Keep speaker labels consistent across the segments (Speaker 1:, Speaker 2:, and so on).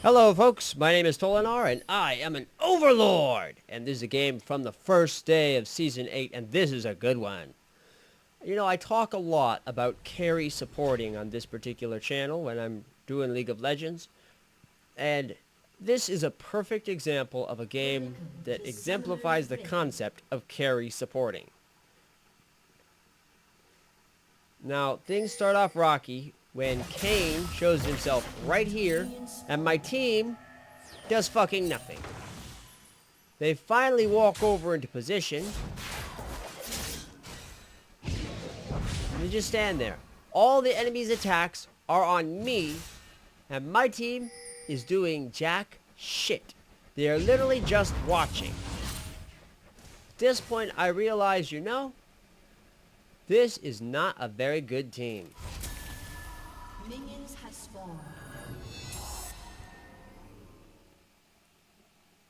Speaker 1: Hello folks, my name is Tolinar and I am an Overlord! And this is a game from the first day of Season 8 and this is a good one. You know, I talk a lot about carry supporting on this particular channel when I'm doing League of Legends. And this is a perfect example of a game that exemplifies the concept of carry supporting. Now, things start off rocky when Kane shows himself right here, and my team does fucking nothing. They finally walk over into position, and they just stand there. All the enemy's attacks are on me, and my team is doing jack shit. They are literally just watching. At this point, I realize, you know, this is not a very good team.
Speaker 2: Minions have spawned.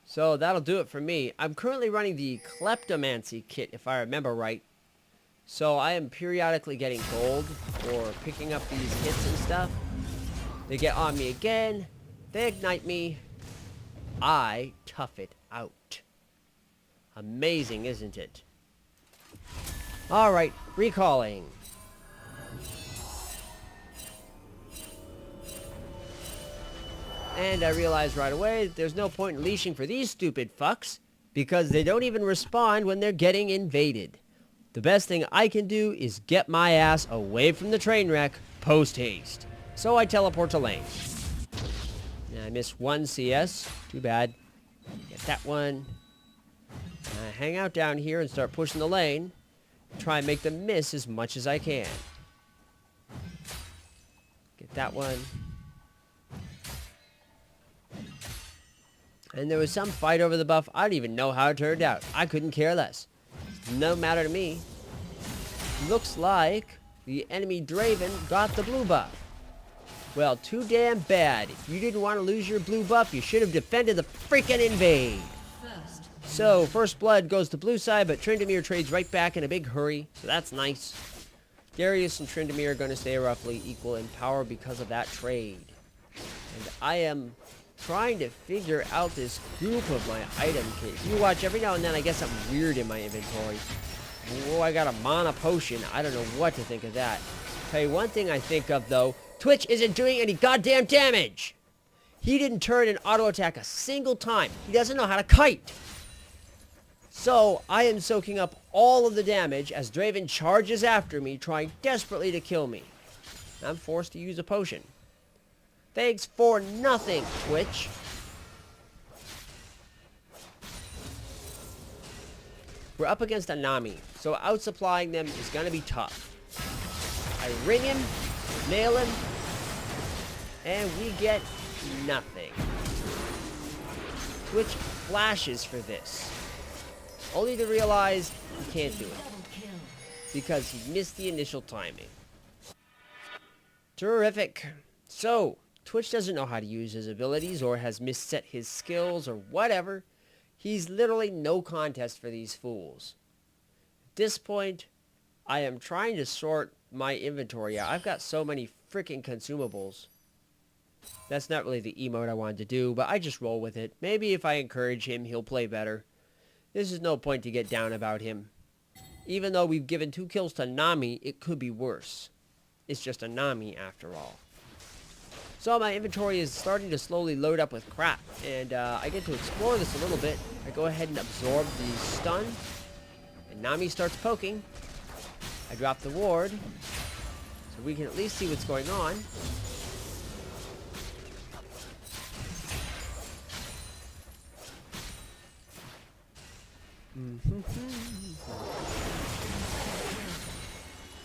Speaker 1: So that'll do it for me. I'm currently running the Kleptomancy kit, if I remember right. So I am periodically getting gold for picking up these hits and stuff. They get on me again. They ignite me. I tough it out. Amazing, isn't it? Alright, recalling. And I realized right away that there's no point in leashing for these stupid fucks, because they don't even respond when they're getting invaded. The best thing I can do is get my ass away from the train wreck post-haste. So I teleport to lane. And I missed one CS. Too bad. Get that one. And I hang out down here and start pushing the lane. Try and make them miss as much as I can. Get that one. And there was some fight over the buff. I don't even know how it turned out. I couldn't care less. No matter to me. Looks like the enemy Draven got the blue buff. Well, too damn bad. If you didn't want to lose your blue buff, you should have defended the freaking invade. So, first blood goes to blue side, but Tryndamere trades right back in a big hurry. So that's nice. Darius and Tryndamere are going to stay roughly equal in power because of that trade. And I am trying to figure out this group of my item kit. You watch, every now and then I get something weird in my inventory. Oh, I got a mana potion. I don't know what to think of that. Tell you one thing I think of though, Twitch isn't doing any goddamn damage. He didn't turn an auto attack a single time. He doesn't know how to kite. So I am soaking up all of the damage as Draven charges after me, trying desperately to kill me. I'm forced to use a potion. Thanks for nothing, Twitch. We're up against a Nami, so outsupplying them is going to be tough. I ring him, nail him, and we get nothing. Twitch flashes for this, only to realize he can't do it, because he missed the initial timing. Terrific. So, Twitch doesn't know how to use his abilities or has misset his skills or whatever. He's literally no contest for these fools. At this point, I am trying to sort my inventory out. I've got so many freaking consumables. That's not really the emote I wanted to do, but I just roll with it. Maybe if I encourage him, he'll play better. This is no point to get down about him. Even though we've given 2 kills to Nami, it could be worse. It's just a Nami after all. So my inventory is starting to slowly load up with crap, and I get to explore this a little bit. I go ahead and absorb the stun, and Nami starts poking. I drop the ward, so we can at least see what's going on.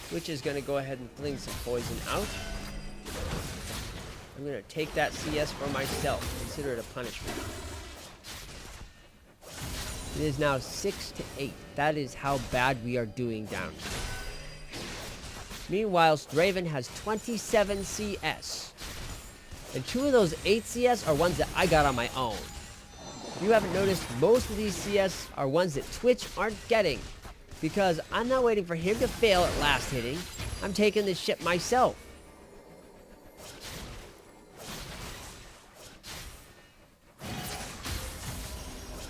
Speaker 1: Which is going to go ahead and fling some poison out. I'm going to take that CS for myself. Consider it a punishment. It is now 6-8. That is how bad we are doing down here. Meanwhile, Draven has 27 CS. And 2 of those 8 CS are ones that I got on my own. If you haven't noticed, most of these CS are ones that Twitch aren't getting. Because I'm not waiting for him to fail at last hitting. I'm taking this shit myself.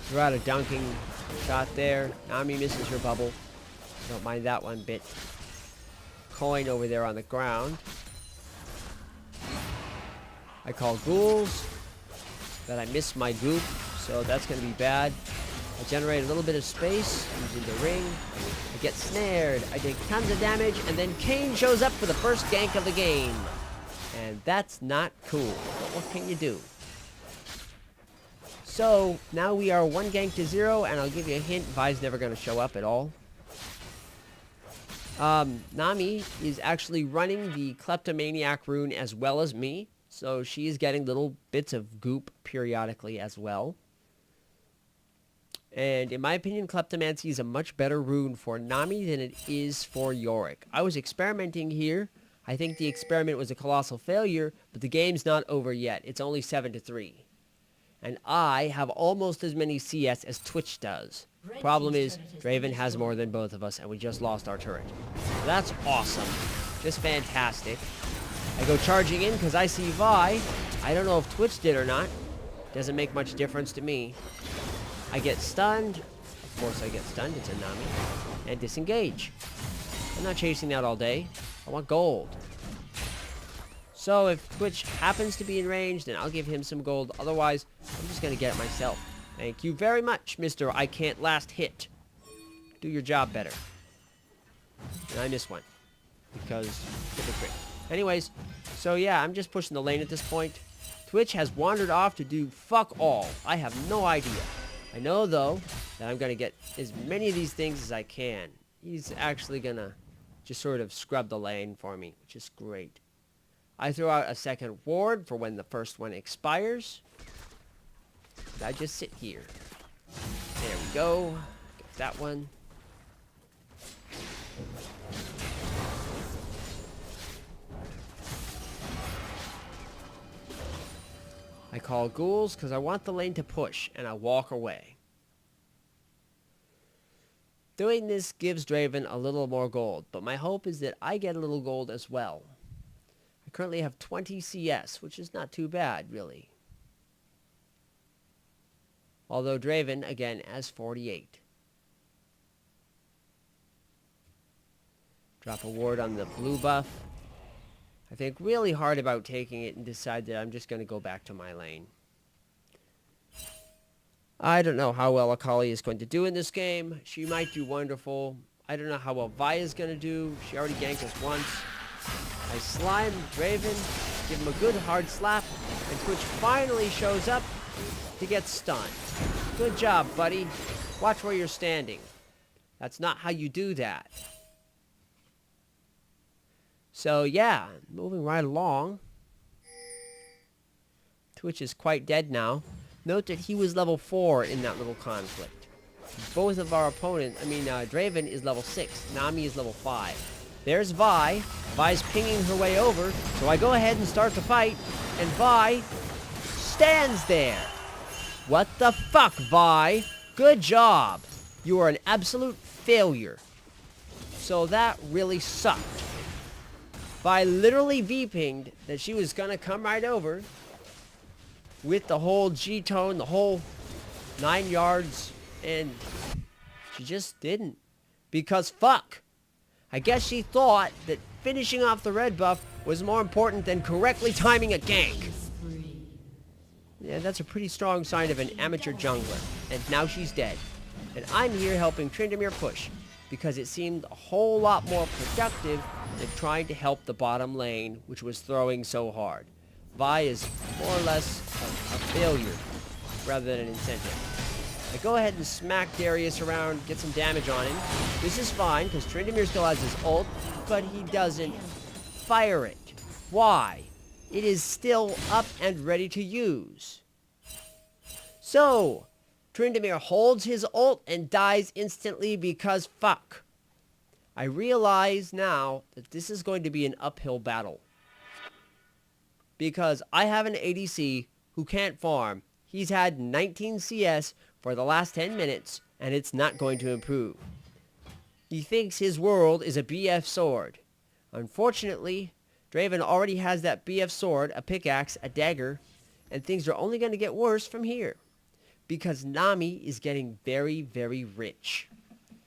Speaker 1: Threw out a dunking shot there. Nami misses her bubble. Don't mind that one bit. Coin over there on the ground. I call ghouls. But I missed my goof, so that's going to be bad. I generate a little bit of space using the ring. I get snared. I take tons of damage, and then Kane shows up for the first gank of the game. And that's not cool. But what can you do? So, now we are 1 gank to 0, and I'll give you a hint. Vi's never going to show up at all. Nami is actually running the Kleptomaniac rune as well as me. So she is getting little bits of goop periodically as well. And in my opinion, Kleptomancy is a much better rune for Nami than it is for Yorick. I was experimenting here. I think the experiment was a colossal failure, but the game's not over yet. It's only 7-3. And I have almost as many CS as Twitch does. Problem is, Draven has more than both of us, and we just lost our turret. So that's awesome. Just fantastic. I go charging in because I see Vi. I don't know if Twitch did or not. Doesn't make much difference to me. I get stunned. Of course I get stunned. It's a Nami. And disengage. I'm not chasing that all day. I want gold. So if Twitch happens to be in range, then I'll give him some gold. Otherwise, I'm just going to get it myself. Thank you very much, Mr. I Can't Last Hit. Do your job better. And I missed one. Because hypocrite. Anyways, so yeah, I'm just pushing the lane at this point. Twitch has wandered off to do fuck all. I have no idea. I know, though, that I'm going to get as many of these things as I can. He's actually going to just sort of scrub the lane for me, which is great. I throw out a second ward for when the first one expires. And I just sit here. There we go. Get that one. I call ghouls because I want the lane to push, and I walk away. Doing this gives Draven a little more gold, but my hope is that I get a little gold as well. I currently have 20 CS, which is not too bad, really. Although Draven, again, has 48. Drop a ward on the blue buff. I think really hard about taking it and decide that I'm just going to go back to my lane. I don't know how well Akali is going to do in this game. She might do wonderful. I don't know how well Vi is going to do. She already ganked us once. I slime Draven, give him a good hard slap, and Twitch finally shows up to get stunned. Good job, buddy. Watch where you're standing. That's not how you do that. So, yeah, moving right along. Twitch is quite dead now. Note that he was level 4 in that little conflict. Both of our opponents, Draven is level 6. Nami is level 5. There's Vi. Vi's pinging her way over, so I go ahead and start the fight, and Vi stands there. What the fuck, Vi? Good job. You are an absolute failure. So that really sucked. Vi literally V-pinged that she was gonna come right over with the whole G-tone, the whole 9 yards, and she just didn't. Because fuck. I guess she thought that finishing off the red buff was more important than correctly timing a gank. Yeah, that's a pretty strong sign of an amateur jungler. And now she's dead. And I'm here helping Tryndamere push, because it seemed a whole lot more productive than trying to help the bottom lane, which was throwing so hard. Vi is more or less a failure, rather than an incentive. I go ahead and smack Darius around, get some damage on him. This is fine, because Tryndamere still has his ult, but he doesn't fire it. Why? It is still up and ready to use. So, Tryndamere holds his ult and dies instantly because fuck. I realize now that this is going to be an uphill battle. Because I have an ADC who can't farm. He's had 19 CS for the last 10 minutes, and it's not going to improve. He thinks his world is a BF sword. Unfortunately, Draven already has that BF sword, a pickaxe, a dagger, and things are only going to get worse from here. because Nami is getting very, very rich.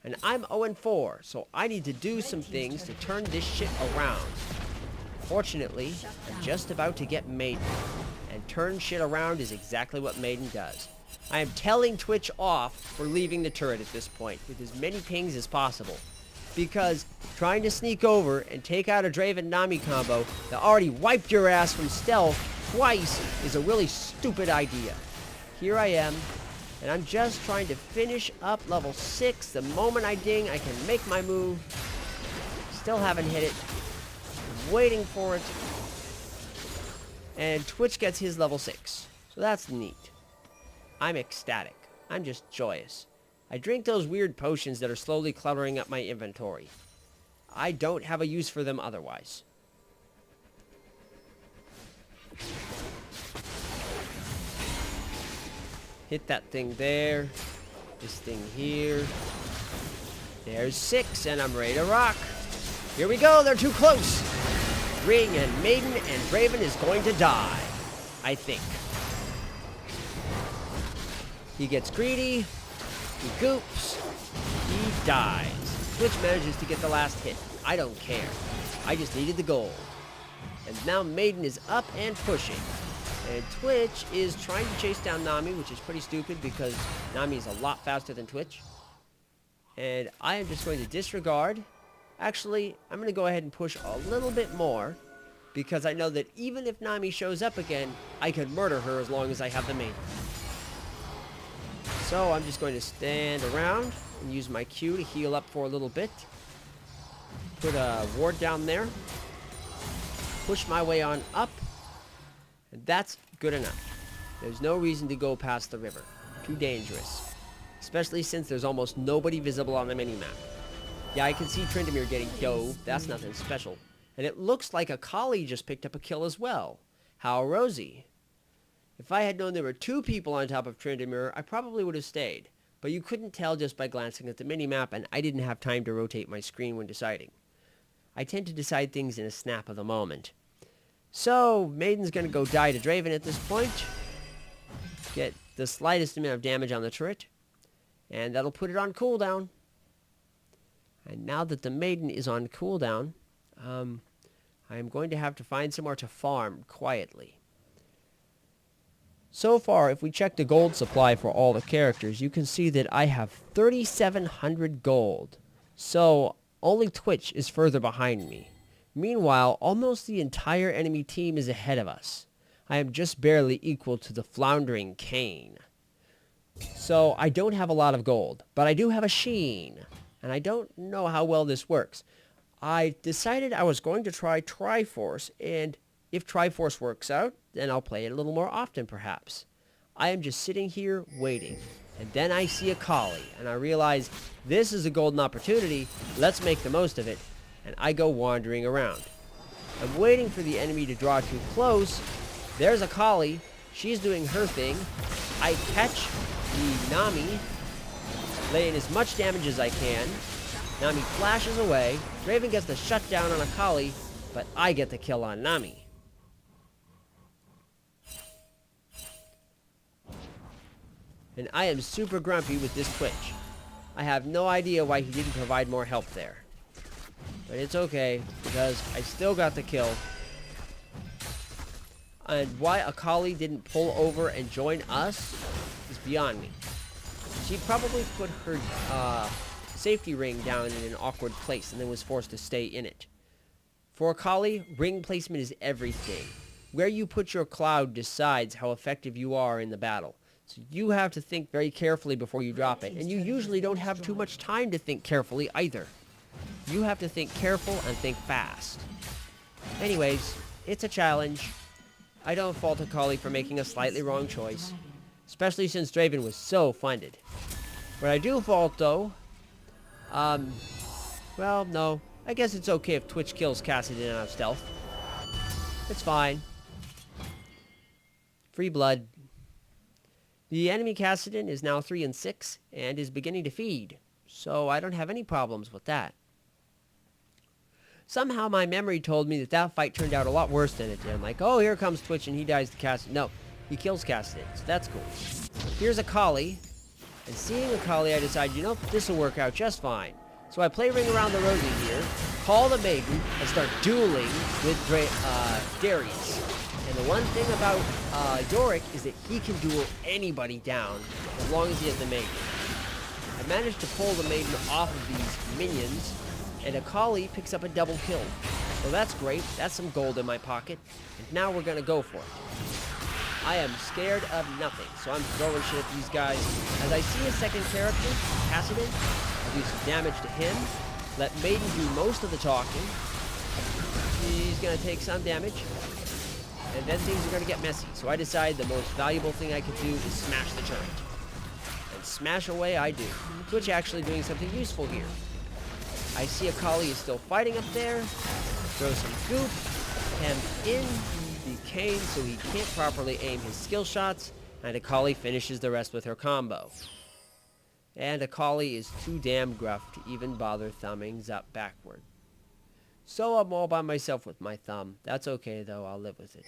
Speaker 1: And I'm 0-4, so I need to do some things to turn this shit around. Fortunately, I'm just about to get Maiden. And turn shit around is exactly what Maiden does. I am telling Twitch off for leaving the turret at this point, with as many pings as possible. Because trying to sneak over and take out a Draven Nami combo that already wiped your ass from stealth twice is a really stupid idea. Here I am, and I'm just trying to finish up level 6. The moment I ding, I can make my move. Still haven't hit it. I'm waiting for it. And Twitch gets his level 6. So that's neat. I'm ecstatic. I'm just joyous. I drink those weird potions that are slowly cluttering up my inventory. I don't have a use for them otherwise. Hit that thing there. This thing here. There's 6, and I'm ready to rock. Here we go, they're too close. Ring and Maiden and Draven is going to die. I think. He gets greedy. He goops. He dies. Twitch manages to get the last hit. I don't care. I just needed the gold. And now Maiden is up and pushing. And Twitch is trying to chase down Nami, which is pretty stupid because Nami is a lot faster than Twitch. And I am just going to disregard. Actually, I'm going to go ahead and push a little bit more because I know that even if Nami shows up again, I could murder her as long as I have the Maiden. So I'm just going to stand around and use my Q to heal up for a little bit. Put a ward down there. Push my way on up. And that's good enough. There's no reason to go past the river. Too dangerous. Especially since there's almost nobody visible on the minimap. Yeah, I can see Tryndamere getting dove. That's nothing special. And it looks like a collie just picked up a kill as well. How rosy. If I had known there were 2 people on top of Tryndamere, I probably would have stayed. But you couldn't tell just by glancing at the minimap, and I didn't have time to rotate my screen when deciding. I tend to decide things in a snap of the moment. So, Maiden's going to go die to Draven at this point. Get the slightest amount of damage on the turret. And that'll put it on cooldown. And now that the Maiden is on cooldown, I am going to have to find somewhere to farm quietly. So far, if we check the gold supply for all the characters, you can see that I have 3,700 gold. So, only Twitch is further behind me. Meanwhile, almost the entire enemy team is ahead of us. I am just barely equal to the floundering Kayn. So, I don't have a lot of gold, but I do have a sheen. And I don't know how well this works. I decided I was going to try Triforce, and if Triforce works out, then I'll play it a little more often, perhaps. I am just sitting here waiting. And then I see a collie, and I realize this is a golden opportunity. Let's make the most of it. And I go wandering around. I'm waiting for the enemy to draw too close. There's a collie. She's doing her thing. I catch the Nami, lay in as much damage as I can. Nami flashes away. Draven gets the shutdown on a collie, but I get the kill on Nami. And I am super grumpy with this Twitch. I have no idea why he didn't provide more help there. But it's okay, because I still got the kill. And why Akali didn't pull over and join us is beyond me. She probably put her safety ring down in an awkward place and then was forced to stay in it. For Akali, ring placement is everything. Where you put your cloud decides how effective you are in the battle. So you have to think very carefully before you drop it. And you usually don't have too much time to think carefully either. You have to think careful and think fast. Anyways, it's a challenge. I don't fault Akali for making a slightly wrong choice. Especially since Draven was so funded. What I do fault, though... well, no. I guess it's okay if Twitch kills Cassidy out of stealth. It's fine. Free blood. The enemy Cassidy is now 3-6 and is beginning to feed. So I don't have any problems with that. Somehow my memory told me that that fight turned out a lot worse than it did. I'm like, oh, here comes Twitch and he dies to Cassidy. No, he kills Cassidy, so that's cool. here's a Kali. And seeing a Kali, I decide, you know, this will work out just fine. So I play Ring Around the Rosie here, call the Maiden, and start dueling with Darius. And the one thing about Yorick is that he can duel anybody down as long as he has the Maiden. I managed to pull the Maiden off of these minions, and Akali picks up a double kill. So that's great. That's some gold in my pocket. And now we're going to go for it. I am scared of nothing, so I'm throwing shit at these guys. As I see a second character, Cassidy, I'll do some damage to him. Let Maiden do most of the talking. He's going to take some damage. And then things are going to get messy. So I decide the most valuable thing I could do is smash the turret. And smash away I do. Twitch actually doing something useful here. I see Akali is still fighting up there. Throw some goop. Him in the cane so he can't properly aim his skill shots. And Akali finishes the rest with her combo. And Akali is too damn gruff to even bother thumbing up backward. So I'm all by myself with my thumb. That's okay though, I'll live with it.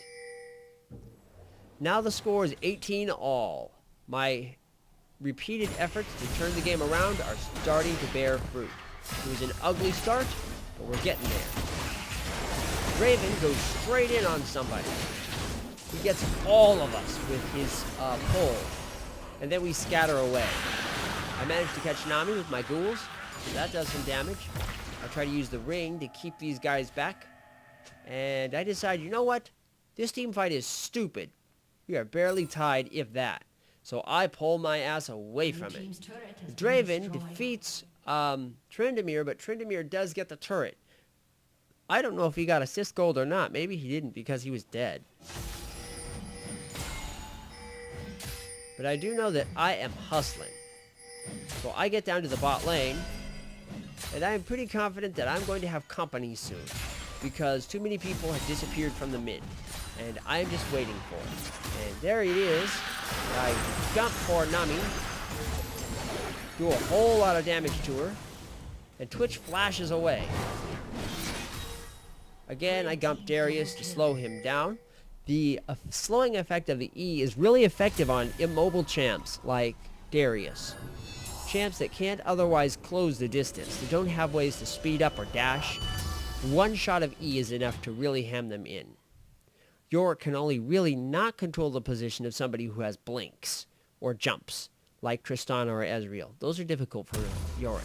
Speaker 1: Now the score is 18-all. My repeated efforts to turn the game around are starting to bear fruit. It was an ugly start, but we're getting there. Draven goes straight in on somebody. He gets all of us with his pull. And then we scatter away. I managed to catch Nami with my ghouls, so that does some damage. I try to use the ring to keep these guys back. And I decide, you know what? This team fight is stupid. We are barely tied, if that. So I pull my ass away from it. Draven defeats Tryndamere, but Tryndamere does get the turret. I don't know if he got assist gold or not. Maybe he didn't because he was dead. But I do know that I am hustling. So I get down to the bot lane. And I am pretty confident that I'm going to have company soon. Because too many people have disappeared from the mid. And I am just waiting for it. And there it is. I gump for Nami. Do a whole lot of damage to her. And Twitch flashes away. Again, I gump Darius to slow him down. The slowing effect of the E is really effective on immobile champs like Darius. Champs that can't otherwise close the distance. They don't have ways to speed up or dash. One shot of E is enough to really hem them in. Yorick can only really not control the position of somebody who has blinks or jumps, like Tristana or Ezreal. Those are difficult for Yorick.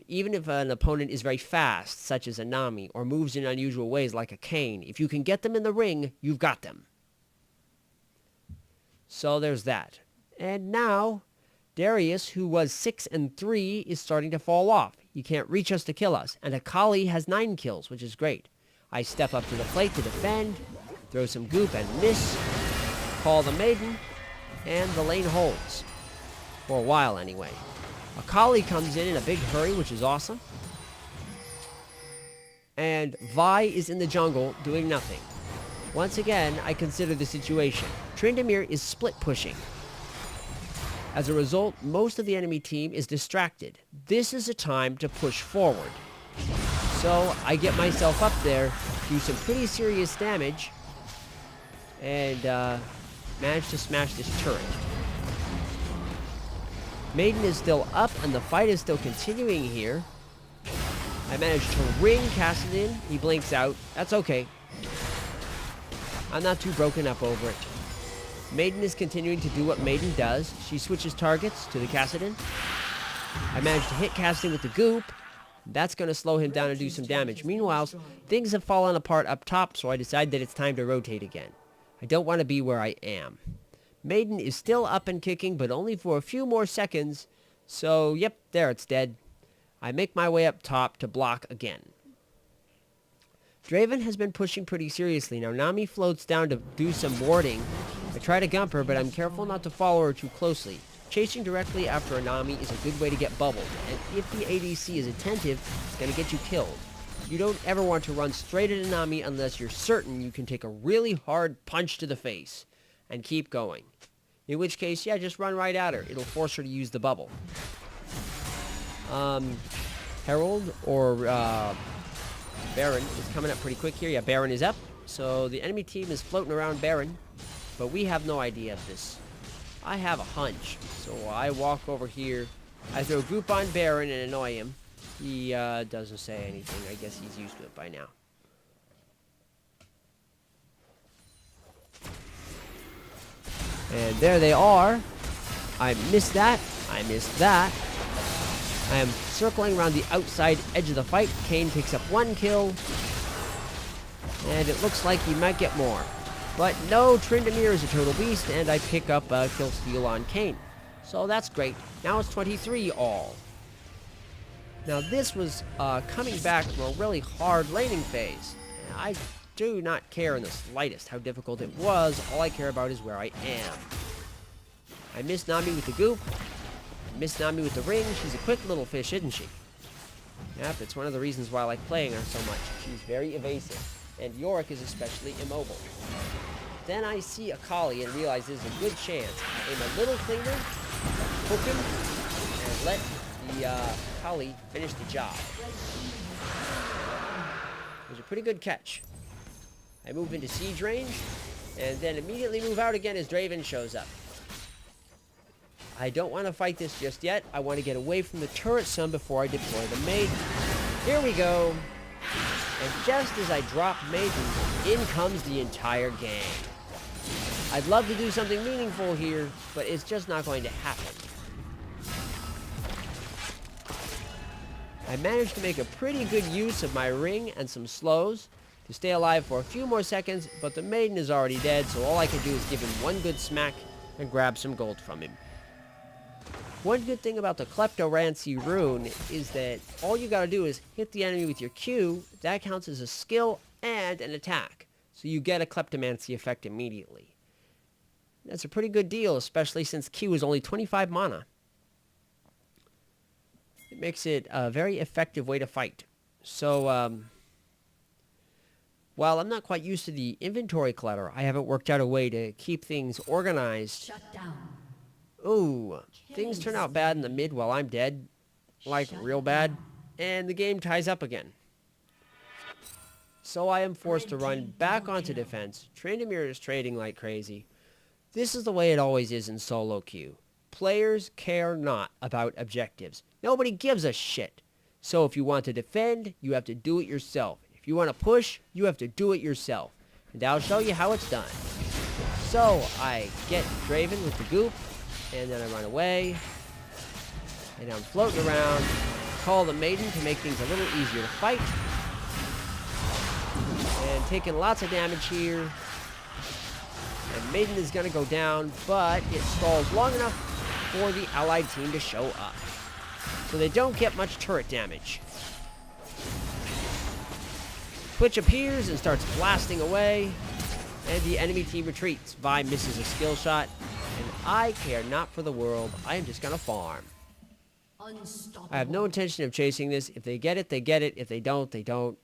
Speaker 1: Even if an opponent is very fast, such as a Nami, or moves in unusual ways like a Kayn, if you can get them in the ring, you've got them. So there's that. And now, Darius, who was 6-3, is starting to fall off. He can't reach us to kill us. And Akali has 9 kills, which is great. I step up to the plate to defend, throw some goop and miss, call the Maiden, and the lane holds. For a while, anyway. Akali comes in a big hurry, which is awesome. And Vi is in the jungle doing nothing. Once again, I consider the situation. Tryndamere is split pushing. As a result, most of the enemy team is distracted. This is a time to push forward. So I get myself up there, do some pretty serious damage, and manage to smash this turret. Maiden is still up, and the fight is still continuing here. I managed to ring Cassidy. He blinks out. That's okay. I'm not too broken up over it. Maiden is continuing to do what Maiden does. She switches targets to the Cassidy. I managed to hit Cassidy with the goop. That's going to slow him down and do some damage. Meanwhile, things have fallen apart up top, so I decide that it's time to rotate again. I don't want to be where I am. Maiden is still up and kicking, but only for a few more seconds. So, yep, there it's dead. I make my way up top to block again. Draven has been pushing pretty seriously. Now, Nami floats down to do some warding. I try to gump her, but I'm careful not to follow her too closely. Chasing directly after a Nami is a good way to get bubbled, and if the ADC is attentive, it's going to get you killed. You don't ever want to run straight at a Nami unless you're certain you can take a really hard punch to the face and keep going. In which case, yeah, just run right at her. It'll force her to use the bubble. Herald or Baron is coming up pretty quick here. Yeah, Baron is up. So the enemy team is floating around Baron, but we have no idea of this. I have a hunch. So I walk over here. I throw Goop on Baron and annoy him. He doesn't say anything. I guess he's used to it by now. And there they are. I missed that. I missed that. I am circling around the outside edge of the fight. Kayn picks up 1 kill. And it looks like he might get more. But no, Tryndamere is a total beast, and I pick up a kill steal on Kayn. So that's great. Now it's 23 all. Now this was coming back from a really hard laning phase. I do not care in the slightest how difficult it was. All I care about is where I am. I missed Nami with the goop. I missed Nami with the ring. She's a quick little fish, isn't she? Yep, it's one of the reasons why I like playing her so much. She's very evasive. And Yorick is especially immobile. Then I see Akali and realize there's a good chance. I aim a little finger, hook him, and let the Akali finish the job. It was a pretty good catch. I move into siege range, and then immediately move out again as Draven shows up. I don't want to fight this just yet. I want to get away from the turret some before I deploy the Maiden. Here we go. And just as I drop Maiden, in comes the entire gang. I'd love to do something meaningful here, but it's just not going to happen. I managed to make a pretty good use of my ring and some slows to stay alive for a few more seconds, but the Maiden is already dead, so all I can do is give him 1 good smack and grab some gold from him. One good thing about the Kleptomancy rune is that all you gotta do is hit the enemy with your Q. That counts as a skill and an attack. So you get a Kleptomancy effect immediately. That's a pretty good deal, especially since Q is only 25 mana. It makes it a very effective way to fight. So, while I'm not quite used to the inventory clutter, I haven't worked out a way to keep things organized.
Speaker 2: Shut down.
Speaker 1: Ooh, things turn out bad in the mid while I'm dead. Like, real bad. And the game ties up again. So I am forced to run back onto defense. Tryndamere is trading like crazy. This is the way it always is in solo queue. Players care not about objectives. Nobody gives a shit. So if you want to defend, you have to do it yourself. If you want to push, you have to do it yourself. And I'll show you how it's done. So I get Draven with the goop. And then I run away, and I'm floating around, call the Maiden to make things a little easier to fight, and taking lots of damage here, and Maiden is going to go down, but it stalls long enough for the allied team to show up, so they don't get much turret damage. Twitch appears and starts blasting away, and the enemy team retreats. Vi misses a skill shot. And I care not for the world. I am just going to farm. I have no intention of chasing this. If they get it, they get it. If they don't, they don't.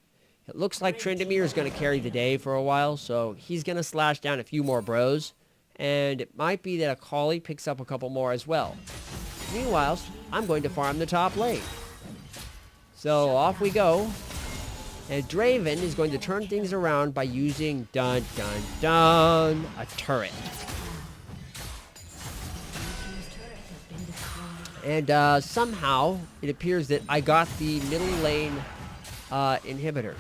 Speaker 1: It looks like Tryndamere is going to carry the day for a while, so he's going to slash down a few more bros. And it might be that Akali picks up a couple more as well. Meanwhile, I'm going to farm the top lane. So off we go. And Draven is going to turn things around by using, dun dun dun, a turret. And somehow, it appears that I got the middle lane inhibitor.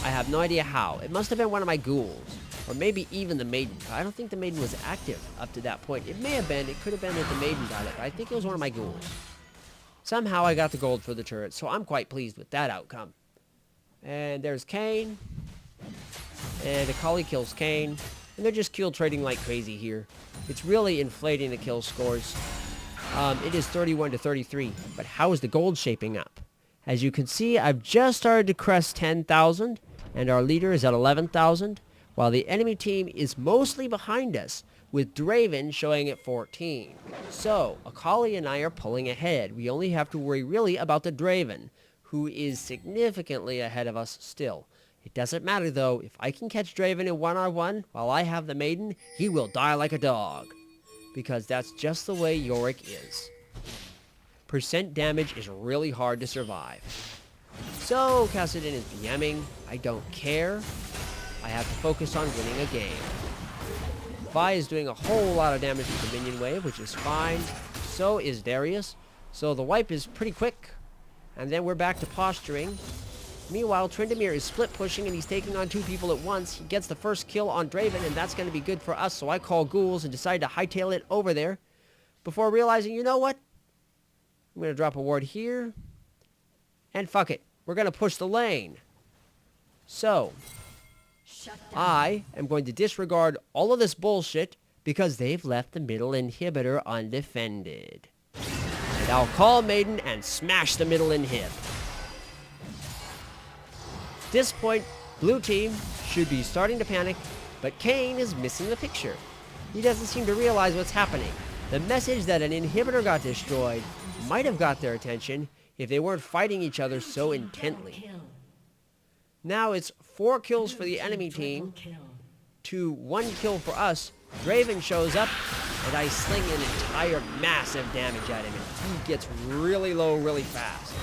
Speaker 1: I have no idea how. It must have been one of my ghouls. Or maybe even the Maiden. I don't think the Maiden was active up to that point. It may have been. It could have been that the Maiden got it. But I think it was one of my ghouls. Somehow I got the gold for the turret. So I'm quite pleased with that outcome. And there's Kayn. And Akali kills Kayn. And they're just kill trading like crazy here. It's really inflating the kill scores. It is 31 to 33, but how is the gold shaping up? As you can see, I've just started to crest 10,000, and our leader is at 11,000, while the enemy team is mostly behind us, with Draven showing at 14. So, Akali and I are pulling ahead. We only have to worry really about the Draven, who is significantly ahead of us still. It doesn't matter though, if I can catch Draven in 1-on-1 while I have the Maiden, he will die like a dog. Because that's just the way Yorick is. Percent damage is really hard to survive. So, Kassadin is BMing. I don't care. I have to focus on winning a game. Vi is doing a whole lot of damage with the minion wave, which is fine. So is Darius. So the wipe is pretty quick. And then we're back to posturing. Meanwhile, Tryndamere is split pushing and he's taking on 2 people at once. He gets the first kill on Draven, and that's going to be good for us. So I call ghouls and decide to hightail it over there before realizing, you know what? I'm going to drop a ward here. And fuck it. We're going to push the lane. So I am going to disregard all of this bullshit because they've left the middle inhibitor undefended. And I'll call Maiden and smash the middle inhib. At this point, blue team should be starting to panic, but Kayn is missing the picture. He doesn't seem to realize what's happening. The message that an inhibitor got destroyed might have got their attention if they weren't fighting each other so intently. Now it's 4 kills for the enemy team to 1 kill for us. Draven shows up, and I sling an entire massive damage at him, and he gets really low really fast.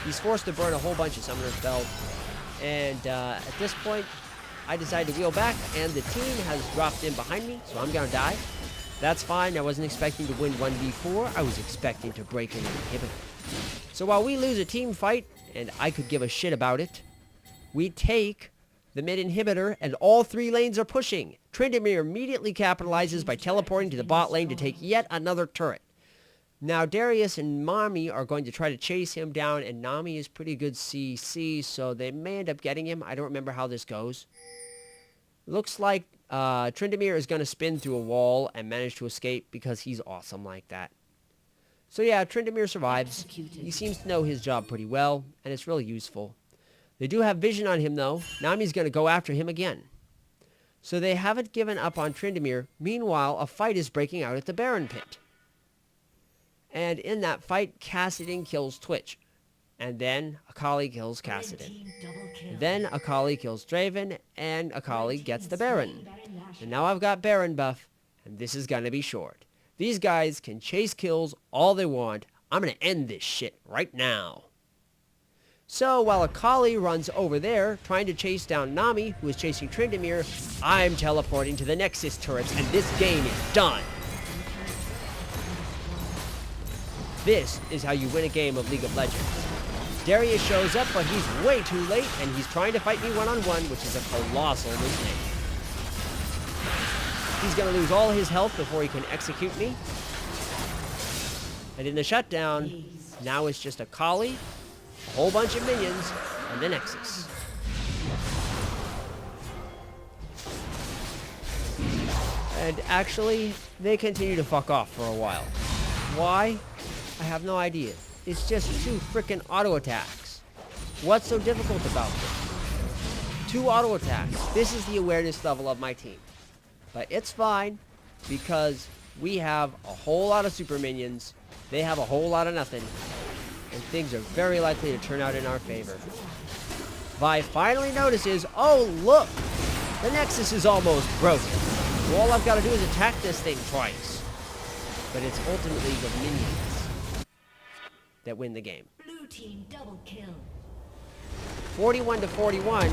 Speaker 1: He's forced to burn a whole bunch of summoner spells, and at this point, I decide to wheel back, and the team has dropped in behind me, so I'm gonna die. That's fine. I wasn't expecting to win 1v4. I was expecting to break an inhibitor. So while we lose a team fight, and I could give a shit about it, we take the mid inhibitor, and all 3 lanes are pushing. Tryndamere immediately capitalizes by teleporting to the bot lane to take yet another turret. Now Darius and Nami are going to try to chase him down, and Nami is pretty good CC, so they may end up getting him. I don't remember how this goes. Looks like Tryndamere is going to spin through a wall and manage to escape because he's awesome like that. So yeah, Tryndamere survives. He seems to know his job pretty well, and it's really useful. They do have vision on him, though. Nami's going to go after him again. So they haven't given up on Tryndamere. Meanwhile, a fight is breaking out at the Baron Pit. And in that fight, Kassadin kills Twitch. And then Akali kills Kassadin. Then Akali kills Draven, and Akali gets the Baron. And now I've got Baron buff, and this is going to be short. These guys can chase kills all they want. I'm going to end this shit right now. So while Akali runs over there, trying to chase down Nami, who is chasing Tryndamere, I'm teleporting to the Nexus turrets, and this game is done. This is how you win a game of League of Legends. Darius shows up, but he's way too late, and he's trying to fight me one-on-one, which is a colossal mistake. He's going to lose all his health before he can execute me. And in the shutdown, now it's just Akali, a whole bunch of minions, and the Nexus. And actually, they continue to fuck off for a while. Why? I have no idea. It's just 2 frickin' auto attacks. What's so difficult about this? 2 auto attacks. This is the awareness level of my team. But it's fine, because we have a whole lot of super minions. They have a whole lot of nothing. And things are very likely to turn out in our favor. Vi finally notices, oh look! The Nexus is almost broken. So all I've got to do is attack this thing twice. But it's ultimately the minions that win the game.
Speaker 2: Blue team double kill.
Speaker 1: 41-41,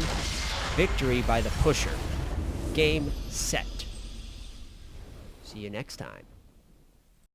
Speaker 1: victory by the pusher. Game set. See you next time.